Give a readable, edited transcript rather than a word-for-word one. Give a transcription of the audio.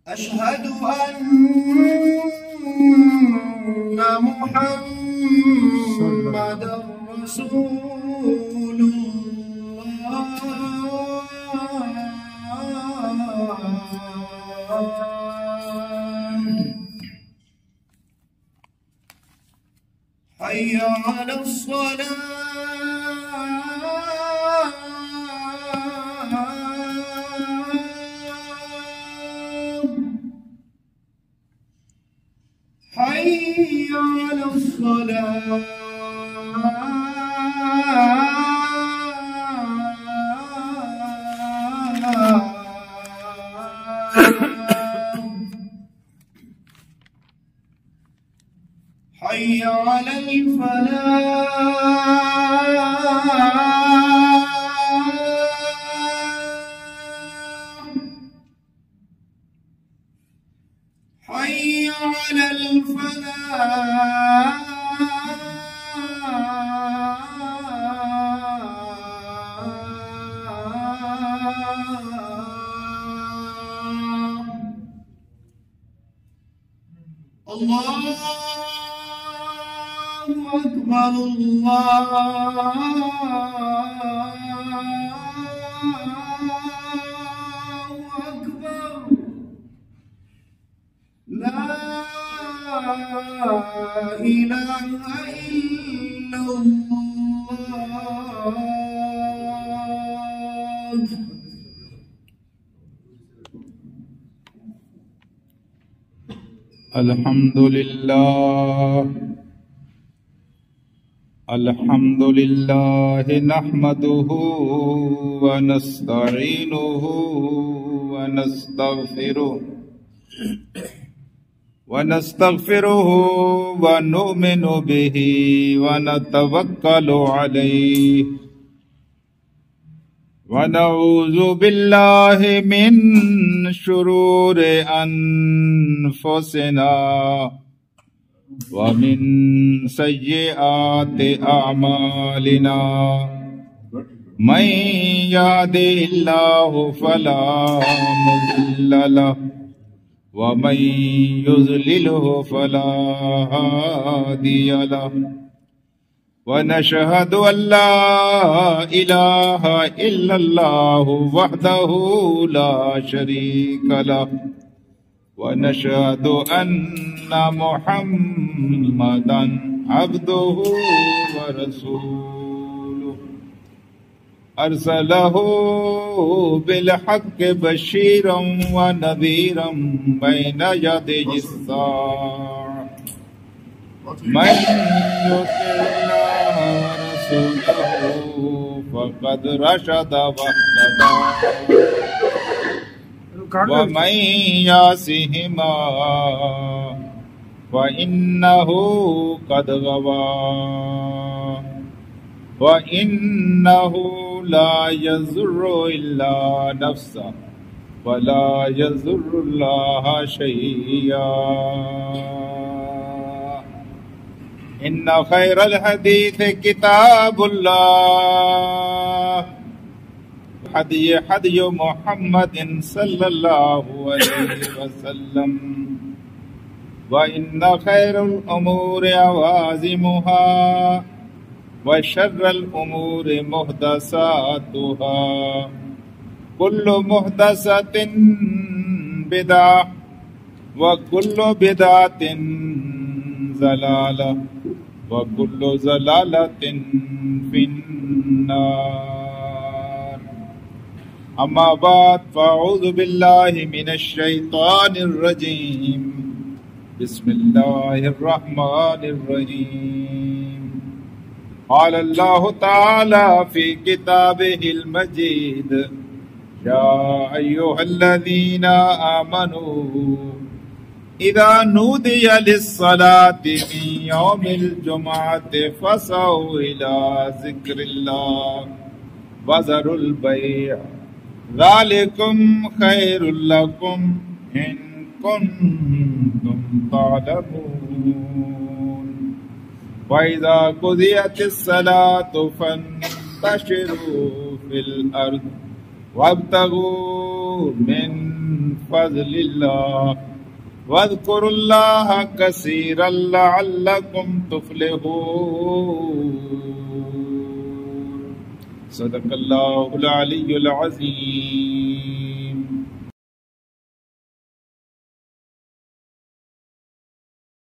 अशहदु अन्ना मुहम्मदर रसूलुल्लाह। हय्या अलस्सलाह। حي على الصلاة. حي على الفلاح. حي على الفلاح. الله أكبر. الله أكبر. لا إله إلا الله. अल्हम्दुलिल्लाह नहमदुहु व नस्तईनुहु व नस्तगफिरुहु व नुमिनु बिही व नतवक्कलु अलैहि व नऊज़ु बिल्लाहि मिन शुरूरि अनफुसिना व मिन सय्यिआति अअमालिना। मन यहदिहिल्लाहु फला मुदिल्ल लहु व मन युज़्लिलहु फला हादिय लहु। व नशहदु अल्ला इलाहा इल्लल्लाहु वहदहु ला शरीक लहु व नशहदु अन्ना मुहम्मदन अब्दुहु व रसूलुहु। अरसलहु बिल हक़्क़ि बशीरन व नज़ीरन बैन यदयि अस्साअह। मन युति'ल्लाह व रसूलहु फक़द रशद वहतदा व मन यासिहिमा व इन्नहु क़द गवा व इन्नहु ला यज़ुर्रु इल्ला नफ्सा व ला यज़ुर्रुल्लाह शय्या। इन्ना खैरल हदीस किताबुल्लाह हदी मुहम्मदिन सल्लल्लाहु अलैहि वसल्लम व इन्ना खैरुल उमूरि अवाज़िमुहा व शर्रुल उमूरि मुहदसातुहा। कुल्लु मुहदसतिन बिदअह व कुल्लु बिदअतिन ज़लाला व कुल्लु ज़लालतिन फिन्नार। अम्मा बाद फ़अऊज़ु बिल्लाहि मिनश शैतानिर रजीम। बिस्मिल्लाहिर रहमानिर रहीम। क़ाल अल्लाहु तआला फ़ी किताबिहिल मजीद या अय्युहल्लज़ीना आमनू इज़ा नूदिया लिस्सलाति मिन यौमिल जुमअति फ़सअू इला ज़िक्रिल्लाह व ज़रुल बैअ ज़ालिकुम खैरुल लकुम इन कुन्तुम तालमून। वइज़ा क़ुदियतिस्सलातु फंतशिरू फिल अर्द वब्तगू मिन फ़ज़लिल्लाह वज़्कुरुल्लाह कसीरन लअल्लकुम तुफ़्लिहून। सदक़ल्लाहुल अलियुल अज़ीम।